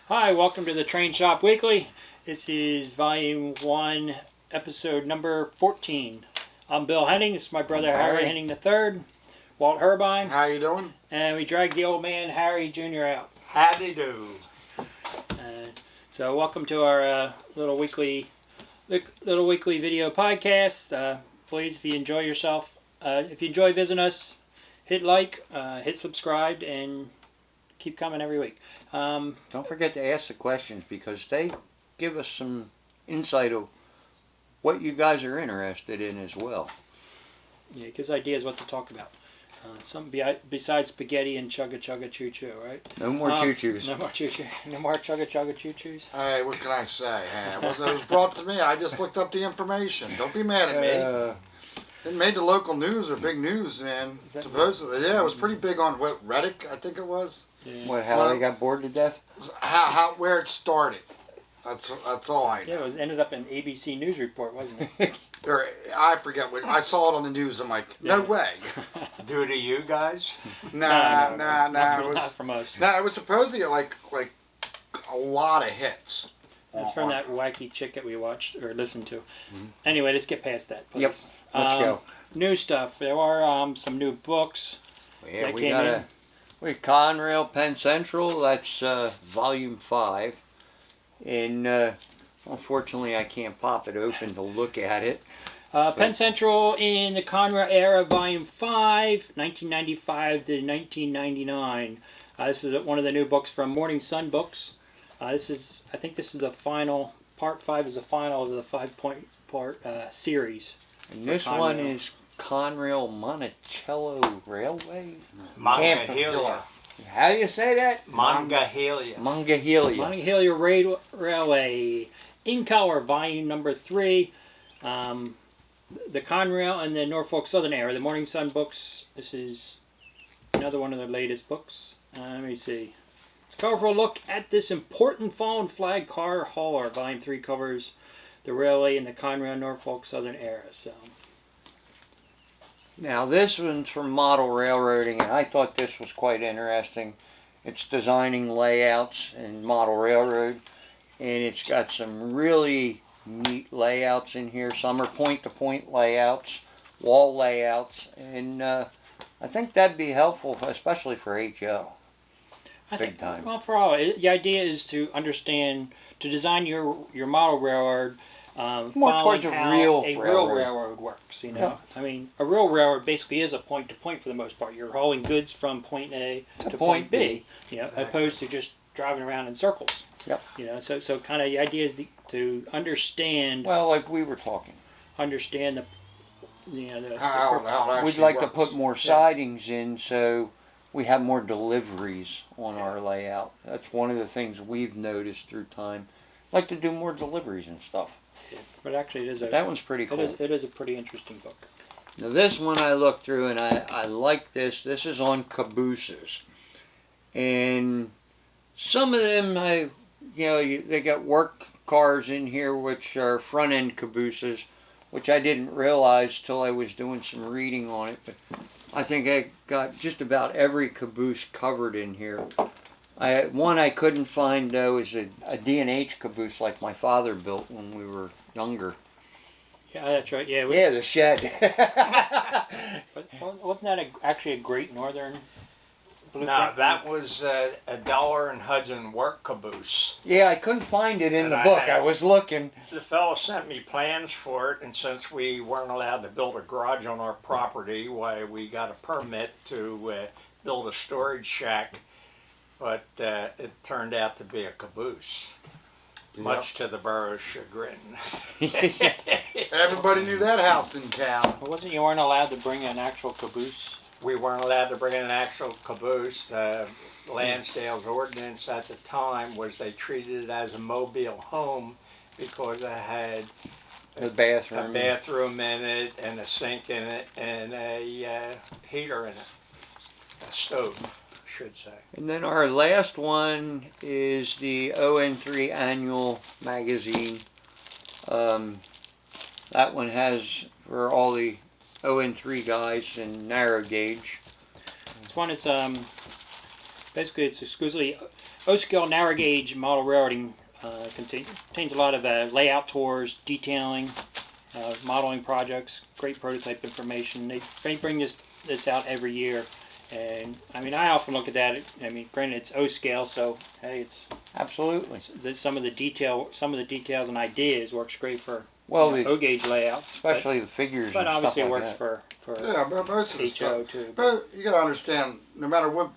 Hi, welcome to the Train Shop Weekly. This is Volume 1, Episode number 14. I'm Bill Henning. This is my brother Harry Henning III, Walt Herbine. How you doing? And we dragged the old man Harry Jr. out. Howdy do. So welcome to our little weekly video podcast. Please, if you enjoy yourself, if you enjoy visiting us, hit like, hit subscribe, and keep coming every week. Don't forget to ask the questions because they give us some insight of what you guys are interested in as well. Yeah, it gives ideas what to talk about. Something besides spaghetti and chugga chugga choo choo, right? No more choo-choos. No more choo choo. No more chugga chugga choo choos. Hey, what can I say? It was brought to me. I just looked up the information. Don't be mad at me. It made the local news or big news, man. Supposedly, yeah, it was pretty big on what Reddick, I think it was. Yeah. What? How they got bored to death? Where it started. That's all I know. Yeah, it ended up in ABC News Report, wasn't it? I forget what I saw it on the news. I'm like, no way. Due to you guys? Nah. Not from us. Nah, it was supposedly like a lot of hits. That's from that wacky chick that we watched or listened to. Mm-hmm. Anyway, let's get past that, please. Yep. Let's go. New stuff. There are some new books. Yeah, we got Conrail Penn Central. That's Volume 5. And unfortunately, I can't pop it open to look at it. Penn Central in the Conrail era, Volume 5, 1995 to 1999. This is one of the new books from Morning Sun Books. I think this is the final, Part 5 is the final of the 5-part series. And this one is Conrail Monticello Railway? Monongahela. How do you say that? Monongahela. Monongahela Railway. In color, volume number 3. The Conrail and the Norfolk Southern era. The Morning Sun books. This is another one of their latest books. Let me see. It's a colorful look at this important fallen flag car hauler. Volume 3 covers the railway in the Conrail Norfolk Southern era. So. Now this one's from Model Railroading, and I thought this was quite interesting. It's designing layouts in Model Railroad, and it's got some really neat layouts in here. Some are point-to-point layouts, wall layouts, and I think that'd be helpful, especially for HO. Big time. Well, for all, the idea is to understand, to design your model railroad more towards a real railroad works, you know. Yeah. I mean, a real railroad basically is a point-to-point for the most part. You're hauling goods from point A to point B, you know, exactly. Opposed to just driving around in circles. Yep. You know, so kind of the idea is to understand. Well, like we were talking. Understand how we'd like to put more sidings in so we have more deliveries on our layout. That's one of the things we've noticed through time. Like to do more deliveries and stuff. Yeah, but actually, that one's pretty cool. It is a pretty interesting book. Now this one I looked through and I like this. This is on cabooses, and some of them they got work cars in here which are front end cabooses, which I didn't realize till I was doing some reading on it. But I think I got just about every caboose covered in here. One I couldn't find, though, is a Dnh Caboose like my father built when we were younger. Yeah, that's right. Yeah, the shed. But wasn't that actually a Great Northern blueprint? No, that was a Dollar and Hudson work caboose. Yeah, I couldn't find it in the book. I was looking. The fellow sent me plans for it, and since we weren't allowed to build a garage on our property, we got a permit to build a storage shack. But it turned out to be a caboose, much to the borough's chagrin. Everybody knew that house in town. Well, you weren't allowed to bring an actual caboose? We weren't allowed to bring an actual caboose. Lansdale's ordinance at the time was they treated it as a mobile home because it had a bathroom in it, and a sink in it, and a heater in it, a stove. Should say. And then our last one is the ON3 annual magazine. That one has for all the ON3 guys in narrow gauge. This one is basically it's exclusively O-scale narrow gauge model railroading contains a lot of layout tours, detailing, modeling projects, great prototype information. They bring this out every year, and I mean I often look at that. I mean, granted it's O-scale, so hey, it's Absolutely. some of the details and ideas works great for Well, O-gauge layouts, especially the figures. but and obviously stuff it like works that. for Yeah, but most of the HO stuff. too. But you got to understand, no matter what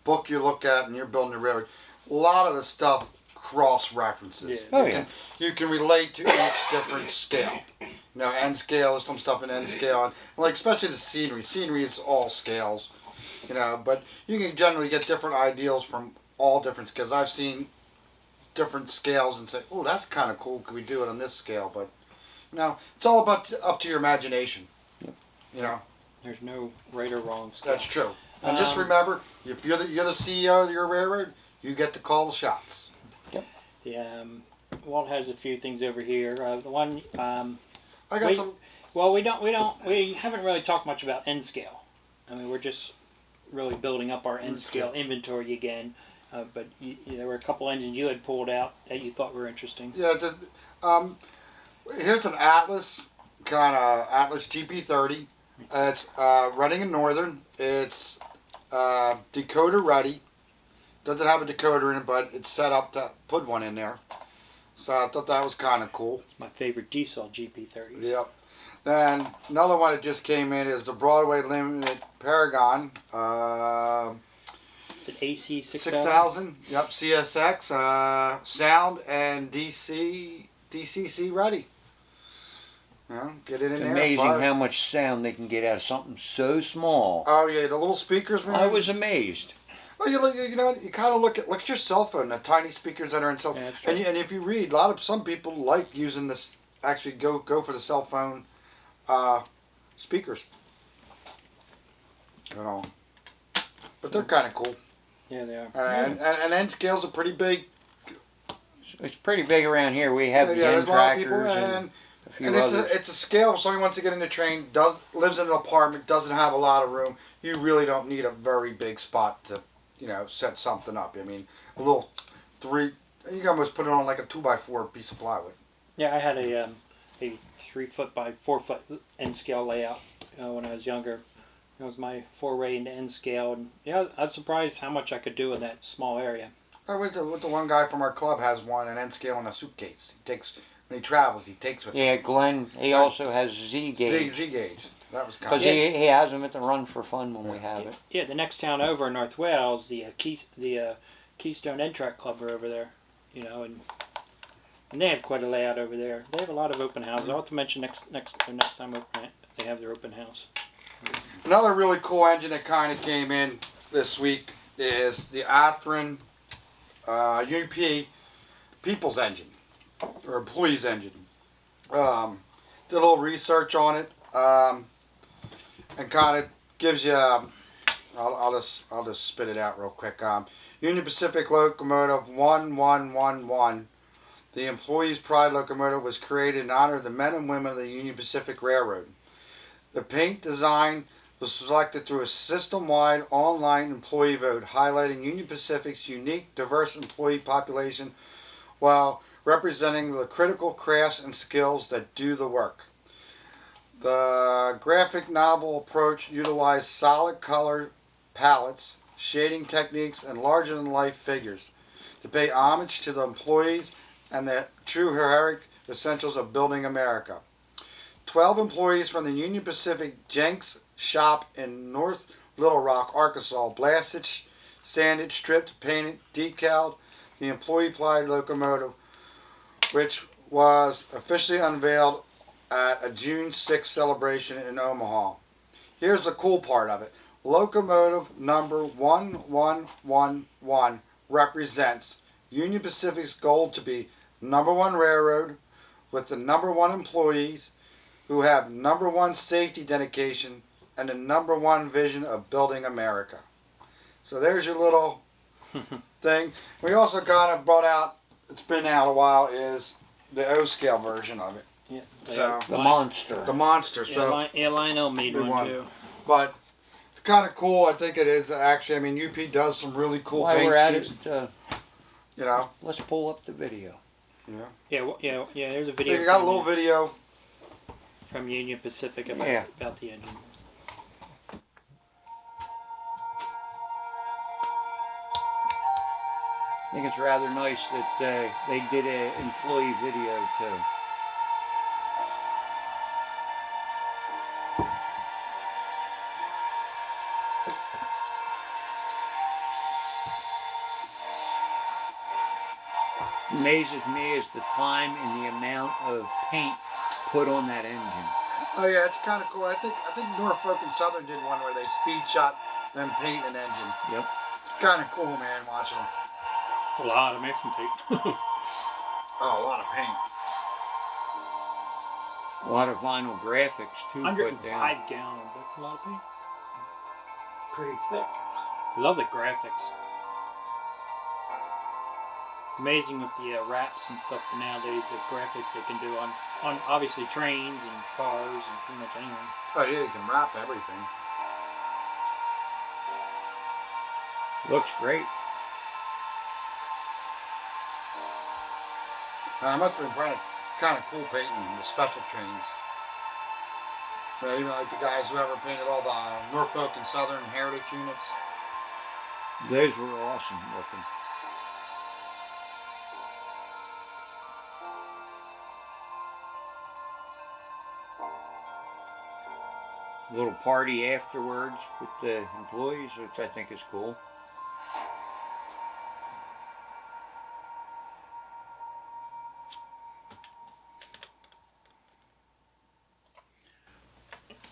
book you look at and you're building a railroad, a lot of the stuff cross references. Yeah. Oh, You can relate to each different scale. You know, N scale, there's some stuff in N scale, and like especially the scenery. Scenery is all scales, you know. But you can generally get different ideals from all different scales. I've seen different scales and say, "Oh, that's kind of cool. Could we do it on this scale?" But it's all about up to your imagination. Yep. You know. There's no right or wrong scale. That's true. And just remember, if you're the CEO of your railroad, you get to call the shots. The Walt has a few things over here. The one I got some. well, we haven't really talked much about N scale. I mean, we're just really building up our N scale inventory again. But there were a couple engines you had pulled out that you thought were interesting. Yeah. Here's an Atlas, kind of Atlas GP30. It's running in Northern. It's decoder ready. Doesn't have a decoder in it, but it's set up to put one in there. So I thought that was kind of cool. It's my favorite diesel GP30s. Yep. Then another one that just came in is the Broadway Limited Paragon. It's an AC 6000. 6000. Yep. CSX. Sound and DCC ready. Get it in It's there. amazing fire. how much sound they can get out of something so small. Oh yeah, the little speakers, man. I was amazed. Well, you kind of look at your cell phone, the tiny speakers that are in cell. Yeah, that's true. And if you read, some people like using this. Actually, go for the cell phone speakers. But they're kind of cool. Yeah, they are. And N scales are pretty big. It's pretty big around here. We have the there's end a lot of people, tractors and a few And others. it's a scale. If somebody wants to get in the train, lives in an apartment, doesn't have a lot of room, you really don't need a very big spot to, set something up. I mean, a little you can almost put it on like a 2x4 piece of plywood. Yeah, I had a 3 foot by 4 foot N scale layout when I was younger. It was my foray into N scale, and I was surprised how much I could do in that small area. I went to the one guy from our club has one, an N scale in a suitcase. When he travels, he takes with him. Yeah, Glenn, he also has Z gauge. Z gauge. That was kind Because of he has them at the Run for Fun when we have it. Yeah, the next town over in North Wales, the Keystone N-Track Club are over there, and they have quite a layout over there. They have a lot of open houses. I'll have to mention next time they have their open house. Another really cool engine that kind of came in this week is the Athearn UP People's Engine, or Employees Engine. Did a little research on it, and kind of gives you. I'll just spit it out real quick. Union Pacific Locomotive 1111. The Employees' Pride locomotive was created in honor of the men and women of the Union Pacific Railroad. The paint design was selected through a system-wide online employee vote, highlighting Union Pacific's unique, diverse employee population while representing the critical crafts and skills that do the work. The graphic novel approach utilized solid color palettes, shading techniques, and larger-than-life figures to pay homage to the employees and the true heroic essentials of building America. 12 employees from the Union Pacific Jenks shop in North Little Rock, Arkansas, blasted, sanded, stripped, painted, decaled the employee pride locomotive, which was officially unveiled at a June 6th celebration in Omaha. Here's the cool part of it. Locomotive number 1111 represents Union Pacific's goal to be #1 railroad with the #1 employees who have #1 safety dedication and the #1 vision of building America. So there's your little thing. We also kind of brought out, it's been out a while, is the O-scale version of it. Yeah, So The monster. the monster. So, Lionel made Good one one. too. but it's kind of cool. I think it is actually. I mean, UP does some really cool While paint we're at schemes. it, You know. Let's pull up the video. Yeah. Yeah. There's a video. You got a little video from Union Pacific about the engines. I think it's rather nice that they did an employee video too. Amazes me is the time and the amount of paint put on that engine. Oh yeah, it's kind of cool. I think Norfolk and Southern did one where they speed shot them paint an engine. Yep. It's kind of cool, man, watching them. A lot of masking tape. Oh, a lot of paint. A lot of vinyl graphics too. 105 gallons. That's a lot of paint. Pretty thick. Love the graphics. It's amazing with the wraps and stuff nowadays, the graphics they can do on obviously trains and cars and pretty much anything. Oh yeah, you can wrap everything. Looks great. It must have been kind of cool painting the special trains. Even like the guys who ever painted all the Norfolk and Southern Heritage units. Those were awesome looking. A little party afterwards with the employees, which I think is cool.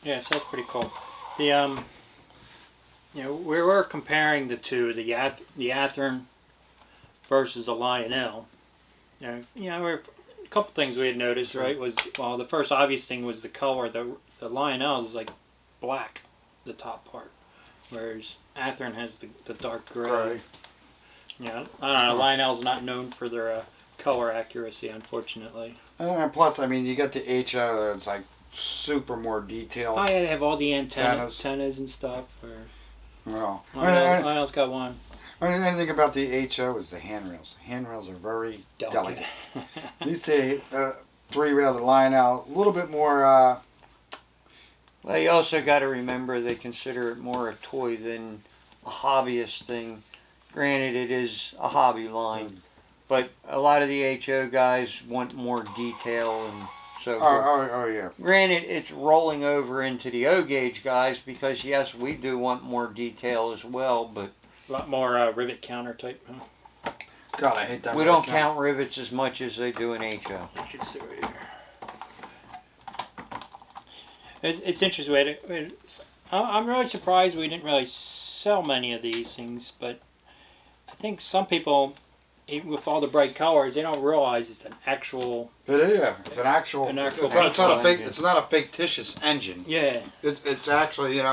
Yeah, so that's pretty cool. The we were comparing the two, the Athearn versus the Lionel. A couple things we had noticed, right? Was the first obvious thing was the color. The Lionel is like black, the top part, whereas Athearn has the dark gray. Yeah, I don't know. Lionel's not known for their color accuracy, unfortunately. And plus, I mean, you got the HO that's like super more detailed. Oh yeah, they have all the antennas and stuff. Well, Lionel's got one. Anything about the HO is the handrails. The handrails are very delicate. These say 3-rail, the Lionel, a little bit more. Well, you also got to remember they consider it more a toy than a hobbyist thing. Granted, it is a hobby line, but a lot of the HO guys want more detail and so forth. Oh yeah. Granted, it's rolling over into the O-gauge guys because, yes, we do want more detail as well, but a lot more rivet counter type. Huh? God, I hate that. We don't count rivets as much as they do in HO. I can see right here. It's interesting. I'm really surprised we didn't really sell many of these things, but I think some people, with all the bright colors, they don't realize it's an actual. It is. Yeah. It's an actual. It's not a fake. It's not a fictitious engine. Yeah. It's actually you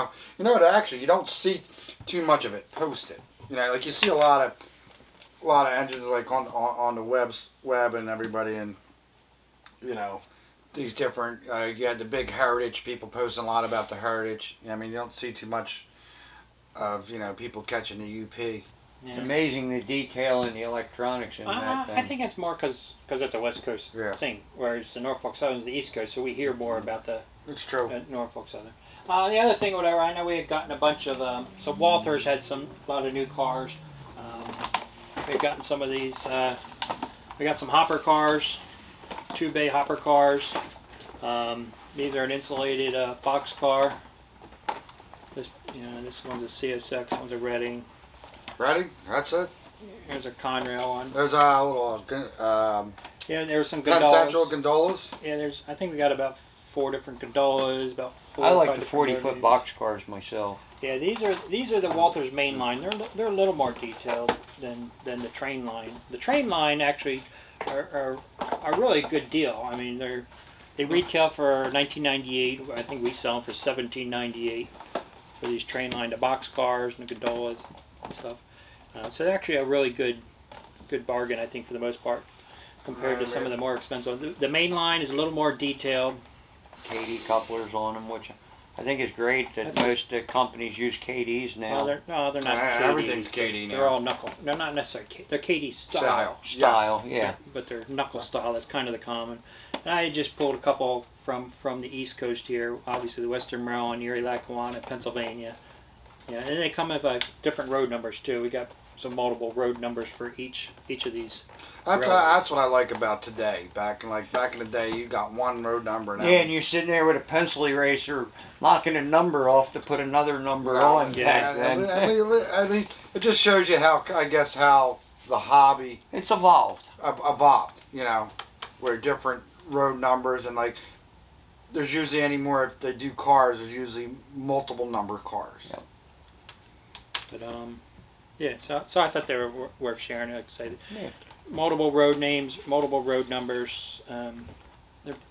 don't see too much of it posted. Like you see a lot of engines like on the web and everybody, and these different. You had the big Heritage people posting a lot about the Heritage. I mean, you don't see too much of people catching the UP. Yeah. It's amazing the detail and the electronics in that thing. I think it's more because it's a West Coast thing, whereas the Norfolk Southern is the East Coast, so we hear more about the Norfolk Southern. The other thing, whatever, I know we had gotten a bunch of, so Walthers had a lot of new cars. We've gotten some of these, we got some hopper cars, 2-bay hopper cars. These are an insulated box car. This one's a CSX, one's a Reading. Ready? That's it. There's a Conrail one. There's a little. There's some Penn gondolas. Central gondolas. Yeah, I think we got about 4 different gondolas, about 4 I or like 5 the different 40-foot box cars myself. Yeah, these are the Walthers Mainline. They're a little more detailed than the train line. The train line actually are a really good deal. I mean, they retail for $19.98. I think we sell them for $17.98 for these train line, the box cars and the gondolas and stuff. So they're actually a really good bargain, I think, for the most part, compared to some of the more expensive ones. The main line is a little more detailed. KD couplers on them, which I think it's great that most companies use KDs now. Well, they're not. KD. Everything's KD now. They're all knuckle. They're not necessarily. They're KD style. Style, yes. yeah. But they're knuckle style. That's kind of the common. And I just pulled a couple from the East Coast here. Obviously, the Western Maryland, Erie, Lackawanna, Pennsylvania. Yeah, and they come with different road numbers too. We got some multiple road numbers for each of these. That's what I like about today. Back in the day, you got one road number now. Yeah, and you're sitting there with a pencil eraser, knocking a number off to put another number on. Yeah, at least it just shows you how the hobby It's evolved. evolved. You know, where different road numbers and there's usually anymore if they do cars. There's usually multiple number cars. Yep. But yeah. So I thought they were worth sharing. Like I say, Yeah. multiple road names, multiple road numbers.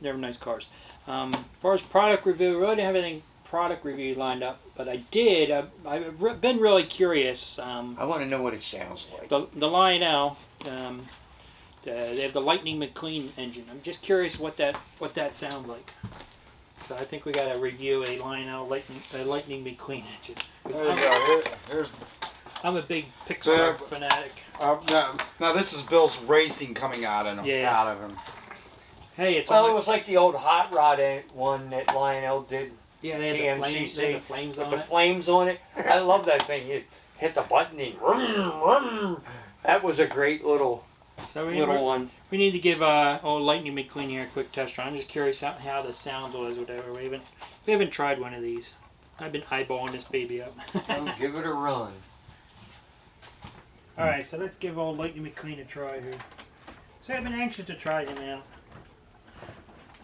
They're nice cars. As far as product review, we really didn't have anything product review lined up, but I did. I've been really curious. I want to know what it sounds like. The Lionel, they have the Lightning McQueen engine. I'm just curious what that sounds like. So I think we got to review a Lionel Lightning McQueen engine. There you go. Here's. I'm a big Pixar fanatic. Now this is Bill's racing coming out of him. Yeah. Out of him. Hey, it's It was like the old hot rod one that Lionel did. yeah, they had the flames with on the it. flames on it. I love that thing. You hit the button and vroom. That was a great little one. We need to give old Lightning McQueen here a quick test run. I'm just curious how the sound was, whatever. We haven't tried one of these. I've been eyeballing this baby up. Oh, give it a run. All right, so let's give old Lightning McQueen a try here. So I've been anxious to try him out.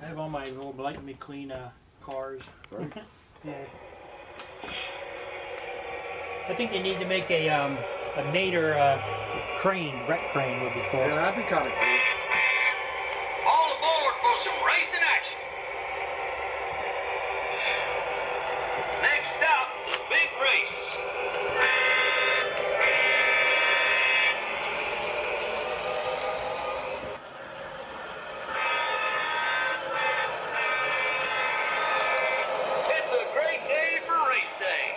I have all my old Lightning McQueen cars. Right. Yeah. I think they need to make a Mater crane, wreck crane would be cool. Yeah, that'd be kind of cool. All aboard for some racing action. Next stop, the big race. It's a great day for race day.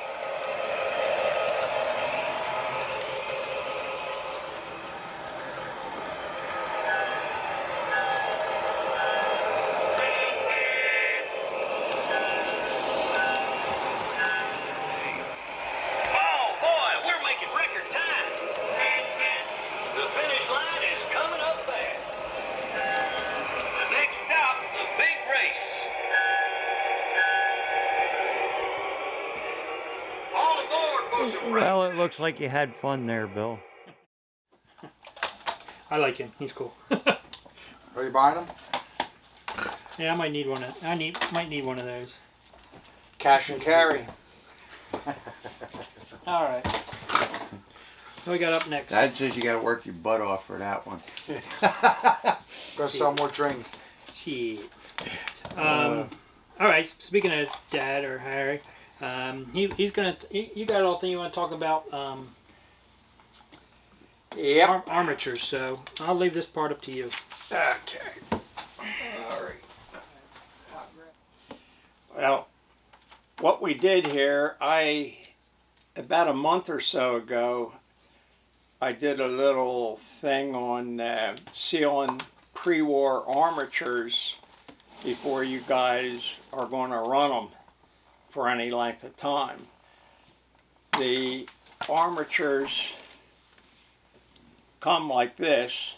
Oh boy, we're making record time. The finish line is coming up fast. Next stop, the big race. All aboard for some race. Well, it looks like you had fun there, Bill. I like him. He's cool. Are you buying them? Yeah, I might need one. Might need one of those. Cash and carry. All right. What we got up next? Dad says you got to work your butt off for that one. Go sell more drinks. Shit. All right. Speaking of Dad or Harry, he's gonna. You got anything you want to talk about? Yep. Armatures. So I'll leave this part up to you. Okay. All right. Well, what we did here, about a month or so ago, I did a little thing on sealing pre-war armatures before you guys are going to run them for any length of time. The armatures come like this.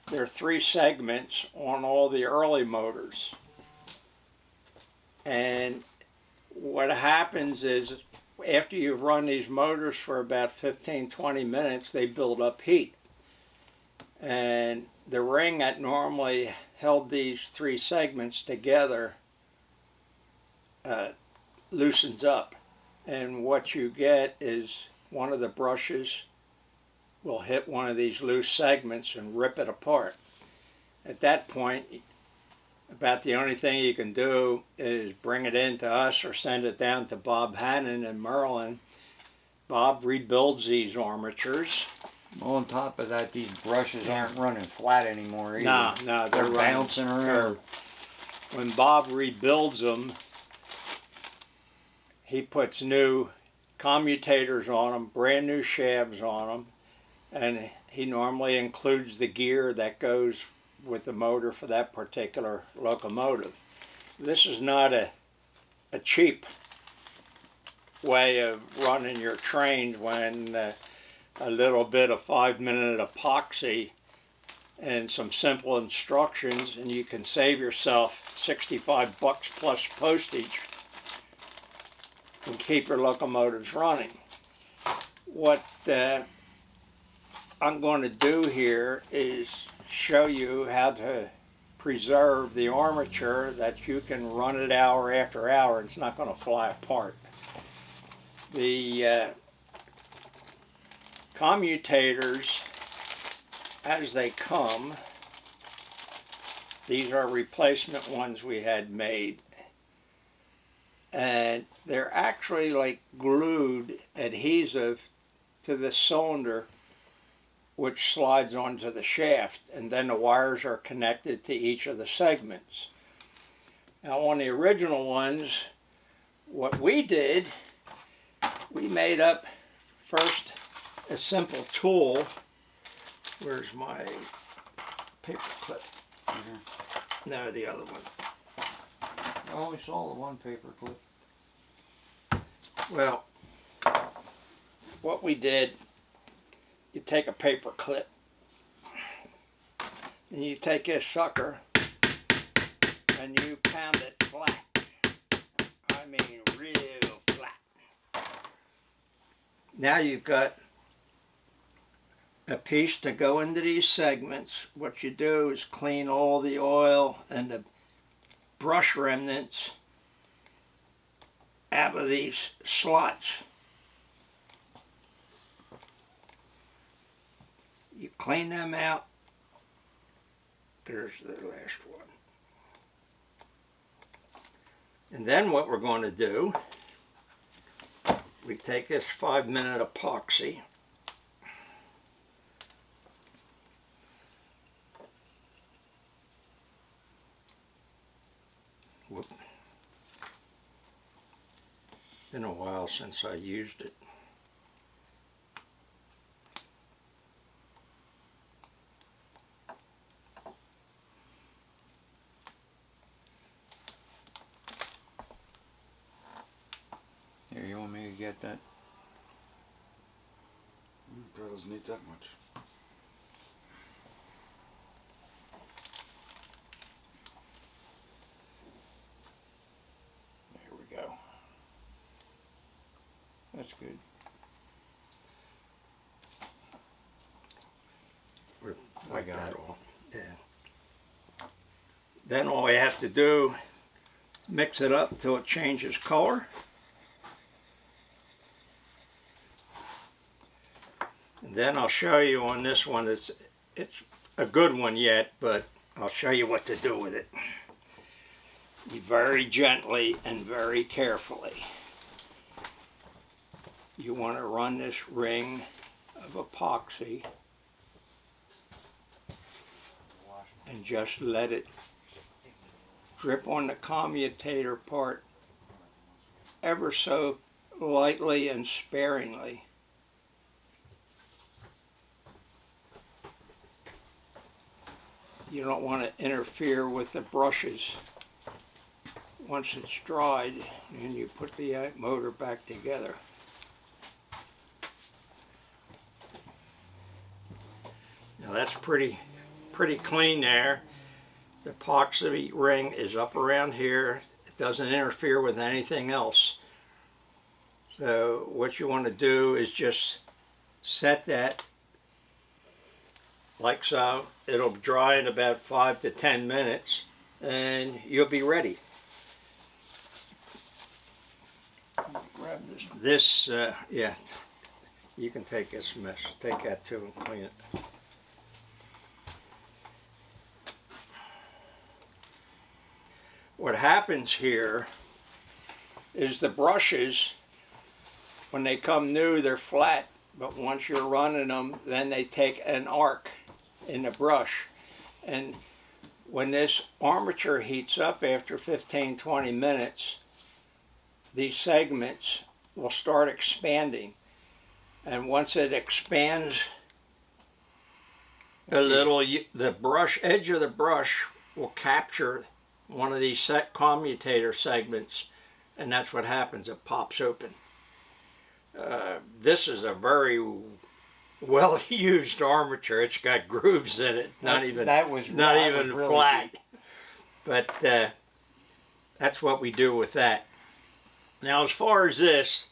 There are 3 segments on all the early motors. And what happens is after you've run these motors for about 15-20 minutes, they build up heat. And the ring that normally held these 3 segments together loosens up. And what you get is one of the brushes will hit one of these loose segments and rip it apart. At that point, about the only thing you can do is bring it in to us or send it down to Bob Hannon in Maryland. Bob rebuilds these armatures. On top of that, these brushes aren't running flat anymore either. No, They're bouncing around. When Bob rebuilds them, he puts new commutators on them, brand new shafts on them, and he normally includes the gear that goes with the motor for that particular locomotive. This is not a cheap way of running your trains when a little bit of 5-minute epoxy and some simple instructions, and you can save yourself $65 plus postage and keep your locomotives running. What I'm going to do here is show you how to preserve the armature, that you can run it hour after hour and it's not going to fly apart. The commutators, as they come, these are replacement ones we had made, and they're actually like glued adhesive to the cylinder, which slides onto the shaft, and then the wires are connected to each of the segments. Now on the original ones, what we did, we made up first a simple tool. Where's my paper clip? No, the other one. I only saw the one paper clip. Well, what we did, you take a paper clip and you take this sucker and you pound it flat. I mean real flat. Now you've got a piece to go into these segments. What you do is clean all the oil and the brush remnants out of these slots. You clean them out. There's the last one. And then what we're going to do, we take this 5-minute epoxy, whoop, been a while since I used it. Here, you want me to get that? Probably doesn't need that much. There we go. That's good. Wipe got that it. off. Yeah. Then all we have to do, mix it up till it changes color. And then I'll show you on this one, it's a good one yet, but I'll show you what to do with it. You very gently and very carefully, you want to run this ring of epoxy and just let it drip on the commutator part ever so lightly and sparingly. You don't want to interfere with the brushes. Once it's dried, and you put the motor back together. Now that's pretty clean there. The epoxy ring is up around here. It doesn't interfere with anything else. So what you want to do is just set that like so. It'll dry in about 5 to 10 minutes and you'll be ready. Grab this. This, yeah, you can take this mess, take that too and clean it. What happens here is the brushes, when they come new, they're flat, but once you're running them, then they take an arc in the brush. And when this armature heats up after 15-20 minutes, these segments will start expanding. And once it expands a little, the brush, edge of the brush will capture one of these set commutator segments, and that's what happens. It pops open. This is a very well-used armature. It's got grooves in it. Not even really flat. But that's what we do with that. Now, as far as this,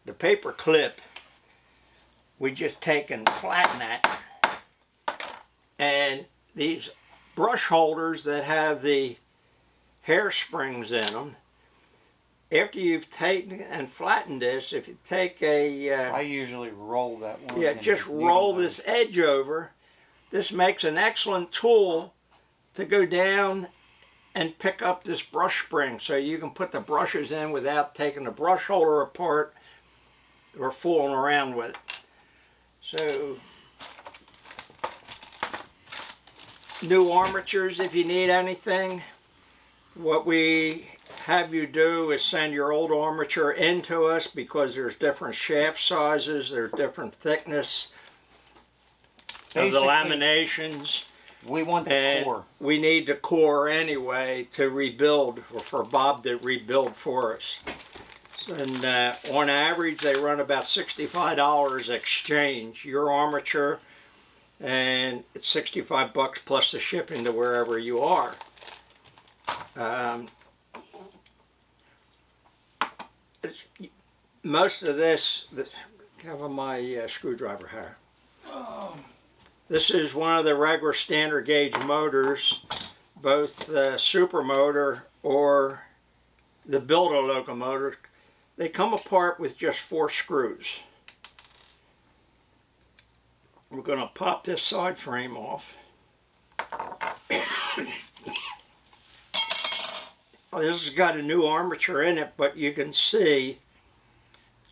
the paper clip, we just take and flatten that. And these brush holders that have the hair springs in them, after you've taken and flattened this, if you take I usually roll that one. yeah, just roll this edge over. This makes an excellent tool to go down and pick up this brush spring, so you can put the brushes in without taking the brush holder apart or fooling around with it. So, new armatures, if you need anything, what we have you do is send your old armature into us, because there's different shaft sizes, there's different thickness of the laminations. We want the core. We need the core anyway to rebuild, or for Bob to rebuild for us. And on average, they run about $65 exchange, your armature, and it's $65 plus the shipping to wherever you are. Most of this, have my screwdriver here. This is one of the regular standard gauge motors, both the super motor or the builder locomotive. They come apart with just 4 screws. We're going to pop this side frame off. This has got a new armature in it, but you can see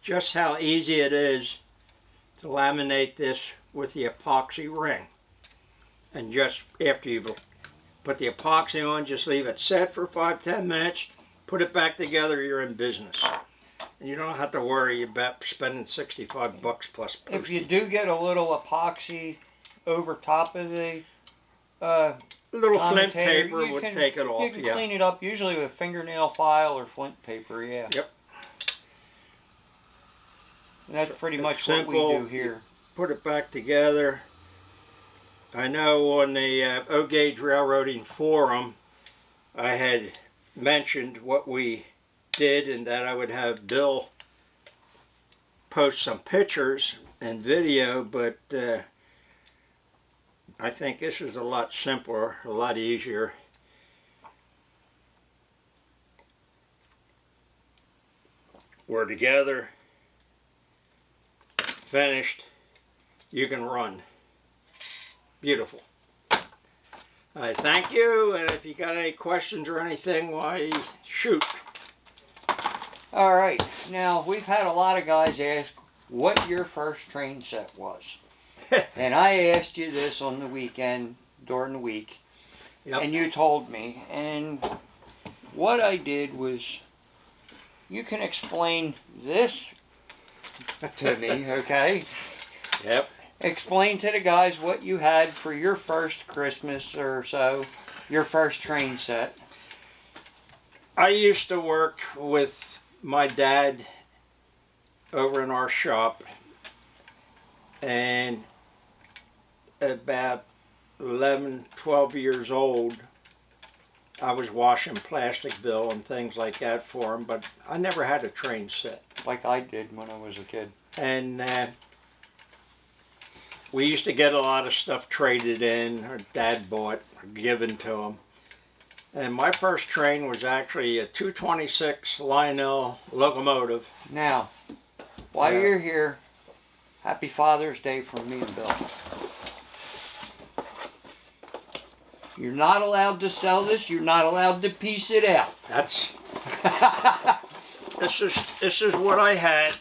just how easy it is to laminate this with the epoxy ring. And just after you've put the epoxy on, just leave it set for 5-10 minutes, put it back together, you're in business. And you don't have to worry about spending $65 plus postage. If you do get a little epoxy over top of the little flint paper would take it off. You can clean it up, usually with fingernail file or flint paper, yeah. Yep. And that's pretty much what we do here. Put it back together. I know on the O-Gauge Railroading Forum, I had mentioned what we did, and that I would have Bill post some pictures and video, but I think this is a lot simpler, a lot easier. We're together, finished, you can run. Beautiful. I thank you, and if you got any questions or anything, why, shoot. All right, now we've had a lot of guys ask what your first train set was. And I asked you this on the weekend, during the week, and you told me. And what I did was, you can explain this to me, okay? Yep. Explain to the guys what you had for your first Christmas or so, your first train set. I used to work with my dad over in our shop, and about 11, 12 years old, I was washing plastic bill and things like that for him, but I never had a train set. Like I did when I was a kid. And we used to get a lot of stuff traded in, or Dad bought, or given to him. And my first train was actually a 226 Lionel locomotive. Now, while you're here, happy Father's Day from me and Bill. You're not allowed to sell this. You're not allowed to piece it out. That's this is what I had.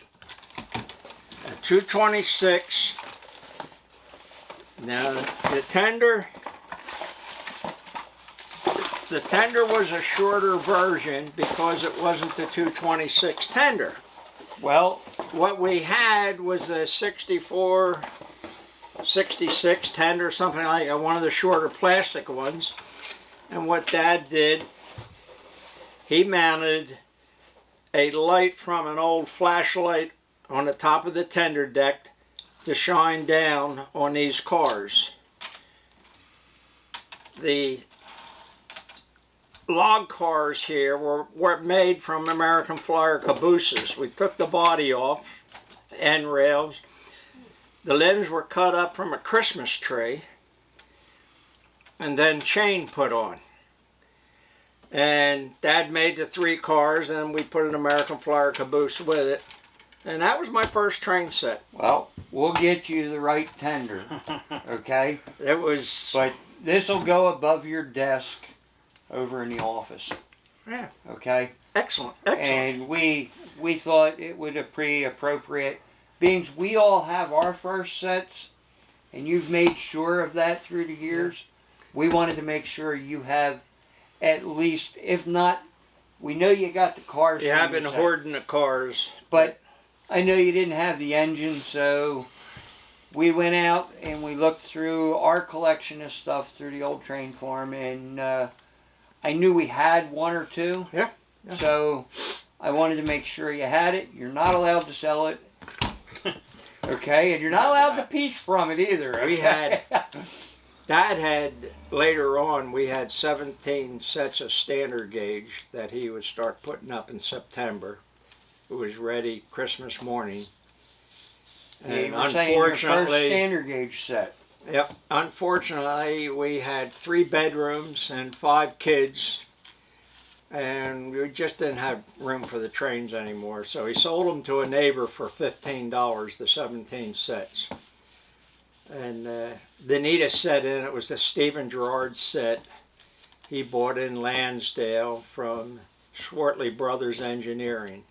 A 226. Now the tender The tender was a shorter version because it wasn't the 226 tender. Well, What we had was a 64, 66 tender, something like that, one of the shorter plastic ones. And what Dad did, he mounted a light from an old flashlight on the top of the tender deck to shine down on these cars. The log cars here were made from American Flyer cabooses. We took the body off, the end rails. The limbs were cut up from a Christmas tree and then chain put on. And Dad made the 3 cars and we put an American Flyer caboose with it. And that was my first train set. well, we'll get you the right tender, okay? It was, But this will go above your desk over in the office, yeah, okay? excellent. And we thought it would be appropriate, being we all have our first sets, and you've made sure of that through the years. We wanted to make sure you have at least, if not, we know you got the cars. Yeah, from I've been the set, hoarding the cars. but I know you didn't have the engine, so we went out and we looked through our collection of stuff through the old train farm, and I knew we had 1 or 2. Yeah. So I wanted to make sure you had it. You're not allowed to sell it. Okay, and you're not allowed to piece from it either. We okay? Dad had, later on, we had 17 sets of standard gauge that he would start putting up in September. It was ready Christmas morning. Yeah, you And were saying your first unfortunately, standard gauge set. yep, unfortunately we had 3 bedrooms and 5 kids, and we just didn't have room for the trains anymore. So he sold them to a neighbor for $15, the 17 sets. And the neatest set in it was the Stephen Gerrard set he bought in Lansdale from Swartley Brothers Engineering.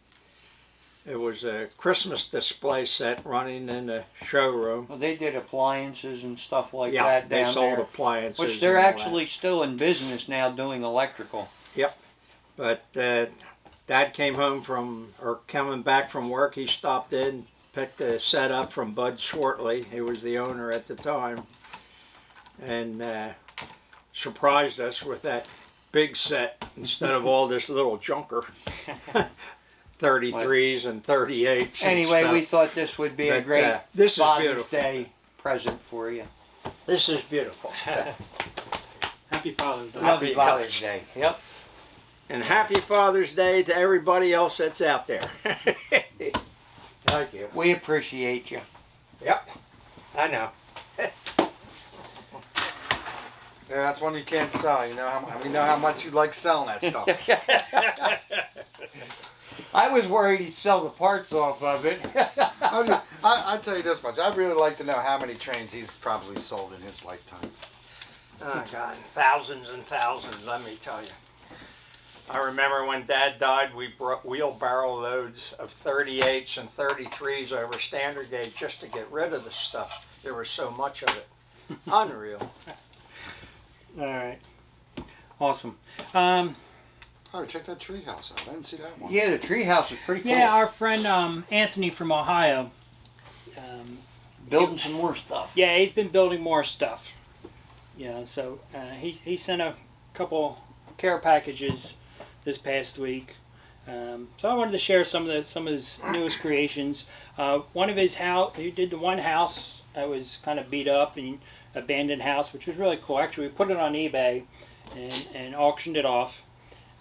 It was a Christmas display set running in the showroom. Well, they did appliances and stuff like Yeah, that they down sold there, appliances. which they're and all that. actually still in business now doing electrical. But Dad came home coming back from work, he stopped in, picked the set up from Bud Swartley, who was the owner at the time, and surprised us with that big set instead of all this little junker. 33s and 38s. Anyway, and we stuff. thought this would be a But, great this is Father's beautiful. Day present for you. This is beautiful. Happy Father's Day. Happy Father's Day. Yep. And happy Father's Day to everybody else that's out there. Thank you. We appreciate you. Yep, I know. Yeah, that's one you can't sell. You know we know how much you like selling that stuff. I was worried he'd sell the parts off of it. I tell you this much. I'd really like to know how many trains he's probably sold in his lifetime. Oh God, thousands and thousands, let me tell you. I remember when Dad died, we brought wheelbarrow loads of 38s and 33s over standard gauge just to get rid of the stuff. There was so much of it. Unreal. All right. Awesome. Oh, check that tree house out. I didn't see that one. Yeah, the treehouse is pretty cool. Yeah, our friend Anthony from Ohio. Building some more stuff. Yeah, he's been building more stuff. Yeah, so he sent a couple care packages this past week. So I wanted to share some of his newest creations. One of his house, he did the one house that was kind of beat up and abandoned house, which was really cool. Actually, we put it on eBay and auctioned it off.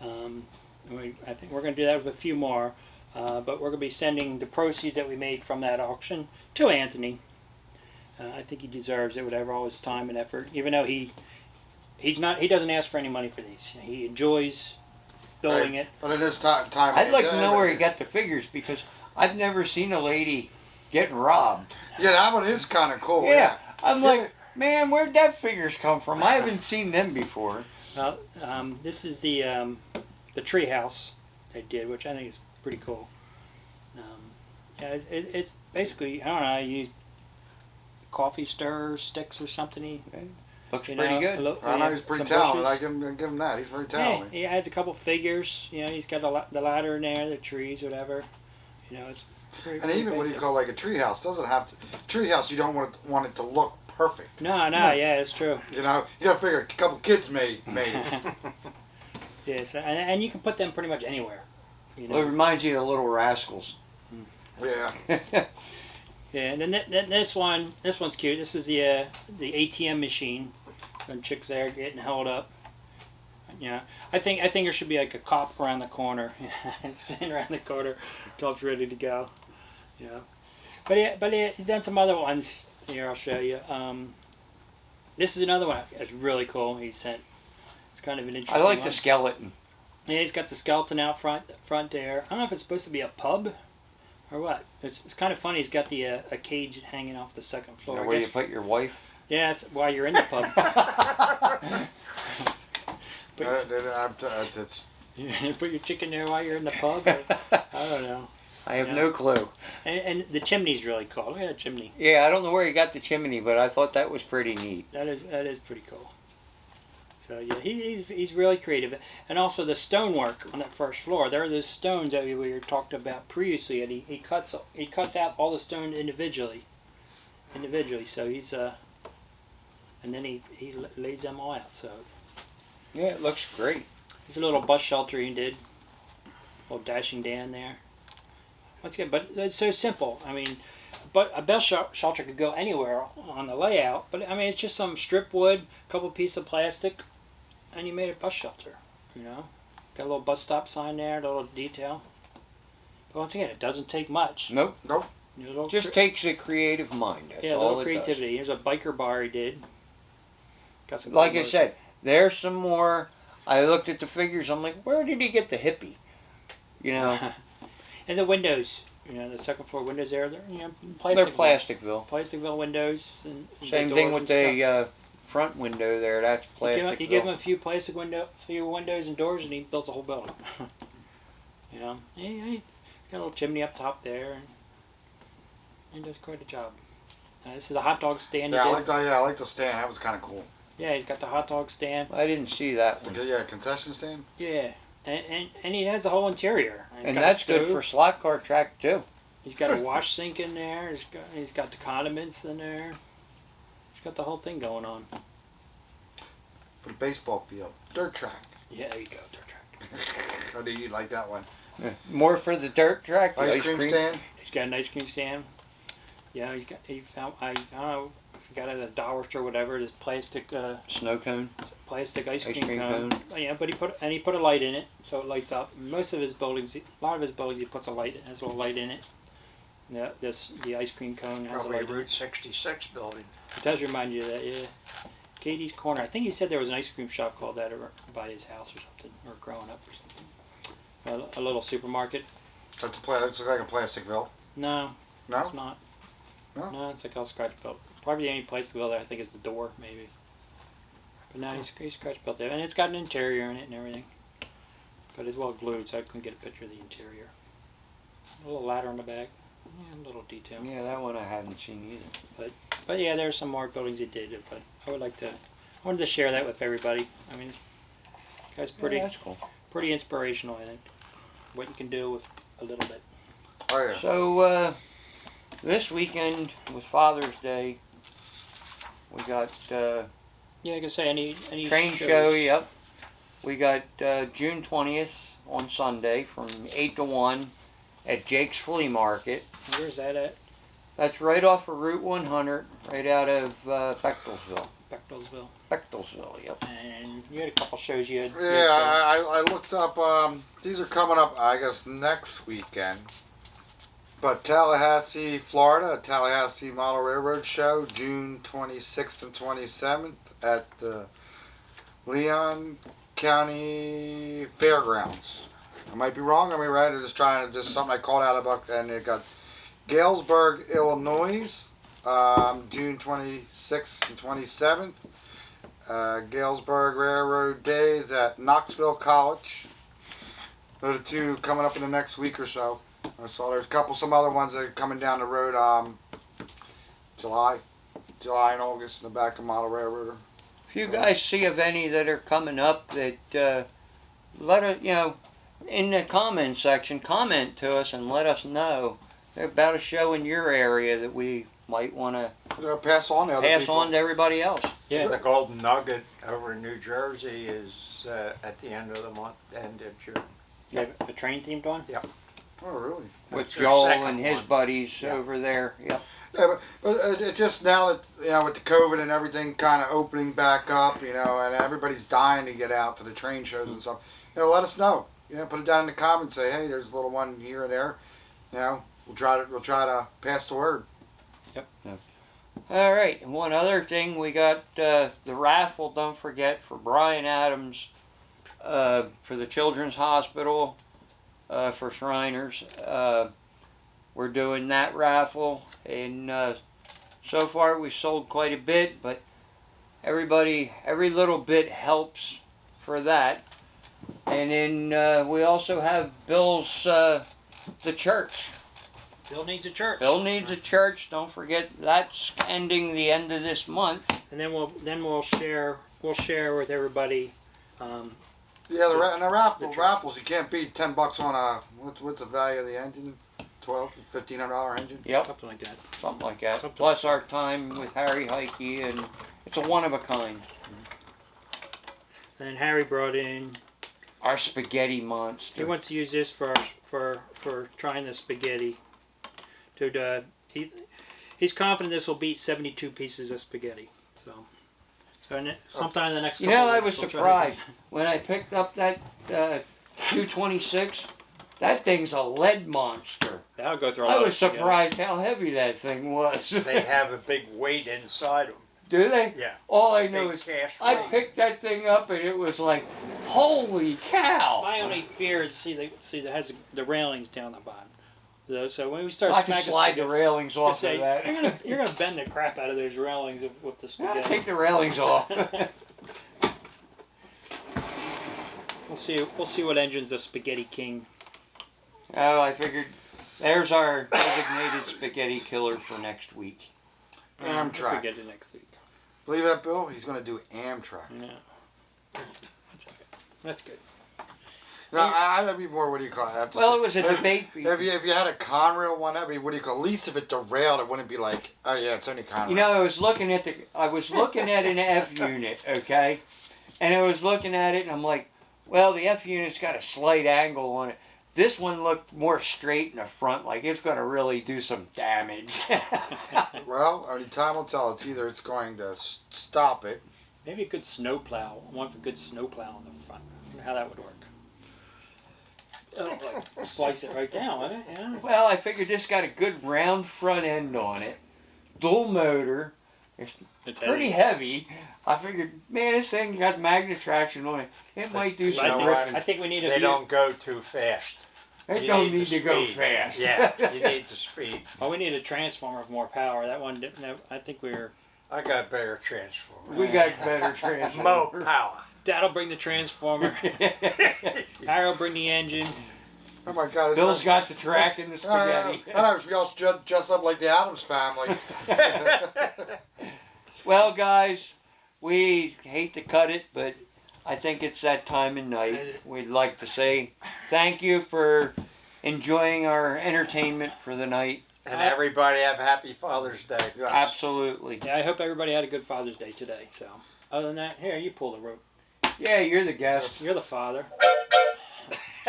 I think we're going to do that with a few more, but we're going to be sending the proceeds that we made from that auction to Anthony. I think he deserves it, whatever all his time and effort. Even though he doesn't ask for any money for these. He enjoys building it. But it is time. I'd like to know where he got the figures because I've never seen a lady getting robbed. Yeah, that one is kind of cool. Yeah, I'm like, man, where'd that figures come from? I haven't seen them before. This is the tree house they did, which I think is pretty cool. Yeah, it's basically, I don't know, you coffee stirrer sticks or something. Looks You pretty know, good. I know he's pretty some talented. bushes. I give him that. He's very Yeah, talented. he adds a couple figures. You know, he's got the ladder in there, the trees, whatever. You know, it's pretty. And even what do you call like a treehouse? Doesn't have to. Treehouse, you don't want it to look perfect. No, yeah, it's true. You know, you got to figure a couple kids made it. Yes, and you can put them pretty much anywhere. You know. Well, it reminds you of Little Rascals. Yeah. Yeah, and then this one's cute. This is the ATM machine. Some chicks there getting held up. Yeah, I think there should be like a cop around the corner, sitting around the corner, cop's ready to go. Yeah, but he's done some other ones. Here, I'll show you. This is another one. It's really cool. He sent. It's kind of an interesting. I like one. the skeleton. Yeah, he's got the skeleton out front there. I don't know if it's supposed to be a pub or what. It's kind of funny. He's got the a cage hanging off the second floor. Where you put your wife? Yeah, it's while you're in the pub. Put your chicken there while you're in the pub. I don't know. I have Yeah. no clue. And the chimney's really cool. Look at that chimney. Yeah, I don't know where he got the chimney, but I thought that was pretty neat. That is pretty cool. So yeah, he's really creative, and also the stonework on that first floor. There are those stones that we were talked about previously, and he cuts out all the stone individually. So he's and then he lays them all out. So Yeah, it looks great. there's a little bus shelter he did, a little dashing Dan there. Once again, but it's so simple. I mean, but a bus shelter could go anywhere on the layout. But I mean, it's just some strip wood, a couple pieces of plastic, and you made a bus shelter. You know, got a little bus stop sign there, a little detail. But once again, it doesn't take much. Nope. Just takes a creative mind. That's yeah, a all little it does. creativity. Here's a biker bar he did. Got some Like cool I said, there's some more. I looked at the figures. I'm like, where did he get the hippie? You know, and the windows. You know, the second floor windows there. They're plastic. they're Plasticville. Plasticville windows. And Same big thing doors with and stuff. the front window there. That's Plasticville. You give him a few plastic windows and doors, and he builds a whole building. You know, he got a little chimney up top there, and he does quite a job. This is a hot dog stand. Yeah, I like the stand. That was kind of cool. Yeah, he's got the hot dog stand. I didn't see that one. Yeah, concession stand. Yeah, and he has the whole interior. And that's good for slot car track too. He's got a wash sink in there. He's got the condiments in there. He's got the whole thing going on. For the baseball field, dirt track. Yeah, there you go, dirt track. How do you like that one? More for the dirt track. The Ice cream stand. He's got an ice cream stand. Yeah, he found I don't know. If he got it at a dollar store or whatever. This plastic Snow cone. plastic ice cream cream cone. cone. Yeah, but he put a light in it, so it lights up. Most of his buildings, a lot of his buildings, he puts a little light in it. Yeah, the ice cream cone has Probably a light. Route 66 building. It does remind you of that, yeah. Katie's Corner. I think he said there was an ice cream shop called that by his house or something, or growing up or something. A little supermarket. That's looks like a Plasticville. No, No. it's not. No? No, it's like all scratch built. Probably the only place to go there, I think, is the door, maybe. But no, he's scratch built there, and it's got an interior in it and everything. But it's well glued, so I couldn't get a picture of the interior. A little ladder on the back. Yeah, a little detail. Yeah, that one I haven't seen either. But yeah, there's some more buildings he did. But I wanted to share that with everybody. I mean, guy's pretty Yeah, that's cool. pretty inspirational, I think. What you can do with a little bit. Oh yeah. So this weekend was Father's Day. We got Yeah, like I say, any train shows. show. Yep. We got June 20th on Sunday from 8 to 1 at Jake's Flea Market. Where's that at? That's right off of Route 100, right out of Bechtelsville. Bechtelsville. Yep. And you had a couple shows you had. Yeah, I looked up. These are coming up, I guess, next weekend. But Tallahassee, Florida, Tallahassee Model Railroad Show, June 26th and 27th at the Leon County Fairgrounds. I might be wrong, I may be right. I'm just something I called out about, and it got Galesburg, Illinois, June 26th and 27th. Galesburg Railroad Days at Knoxville College. Those are the two coming up in the next week or so. I saw there's some other ones that are coming down the road. July and August in the back of Model Railroader. If you guys see of any that are coming up, that let us, in the comment section, comment to us and let us know about a show in your area that we might want to pass on to other pass people. on to everybody else. Yeah. The Golden Nugget over in New Jersey is at the end of the month, end of June. You have a train themed one? Oh, really? With That's their Joel second and his one. buddies Yeah. over there. Yep. Yeah, but it just now that with the COVID and everything kind of opening back up, and everybody's dying to get out to the train shows and stuff. Let us know. Put it down in the comments. Say, hey, there's a little one here and there. We'll try to pass the word. All right. And one other thing, we got the raffle. Don't forget, for Brian Adams, for the Children's Hospital, for Shriners. We're doing that raffle, and so far we've sold quite a bit, but every little bit helps for that. And then we also have Bill's the church. Bill needs a church. Bill needs a church. Don't forget, that's ending the end of this month. And then we'll share with everybody. Yeah, the raffles you can't beat $10 on a what's the value of the engine? $1,500 engine. Yep, Something like that. something like that. Something. Plus our time with Harry Heike, and it's a one of a kind. And then Harry brought in. Our spaghetti He monster. wants to use this for trying the spaghetti. He's confident this will beat 72 pieces of spaghetti. So sometime in the next. Couple I weeks was we'll try surprised when I picked up that 226. That thing's a lead monster. That'll go through a lot I of was spaghetti. surprised how heavy that thing was. They have a big weight inside them. Do they? Yeah. All I know Big is cash I weight. picked that thing up and it was like, holy cow! My only fear is it has the railings down the bottom. So when we start I can smacking slide the spaghetti, railings off say, of that. you're gonna bend the crap out of those railings with the I'll spaghetti. take the railings off. We'll see what engine's the Spaghetti King. Oh, I figured there's our designated spaghetti killer for next week. We'll Amtrak. forget it next week. Believe that, Bill? He's going to do Amtrak. Yeah. That's okay. That's good. Now, I'd be more, what do you call it? I have to Well, say- it was a debate. If you had a Conrail one, that'd be, what do you call it? At least if it derailed, it wouldn't be like, oh yeah, it's only Conrail. I was looking at an F unit, okay, and I was looking at it, and I'm like, well, the F unit's got a slight angle on it. This one looked more straight in the front, like it's going to really do some damage. Well, only time will tell. It's either it's going to stop it. Maybe a good snowplow. One for good snowplow on the front. I wonder how that would work. Like, slice it right down, wouldn't it? Yeah. Well, I figured this got a good round front end on it, dual motor. It's Pretty heavy. I figured, man, this thing got magnet traction on it. It might do You some know what? ripping. I think we need a They view. don't go too fast. It You don't the need to go speed. fast. Yeah, you need the speed. Oh, we need a transformer with more power. That one didn't have, I think we're. I got better transformer. We got better transmission. More power. Dad'll bring the transformer. Harry will bring the engine. Oh my God! Bill's got the track and the spaghetti. I know, we all dress up like the Addams family. Well, guys, we hate to cut it, but I think it's that time of night. We'd like to say thank you for enjoying our entertainment for the night. And everybody have happy Father's Day. Yes. Absolutely. Yeah, I hope everybody had a good Father's Day today. So, other than that, here, you pull the rope. Yeah, you're the guest. You're the father.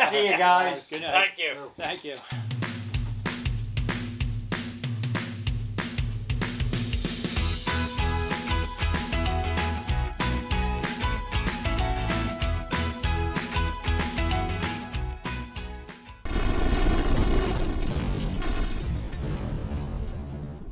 See you guys. Good night. Thank you. Thank you.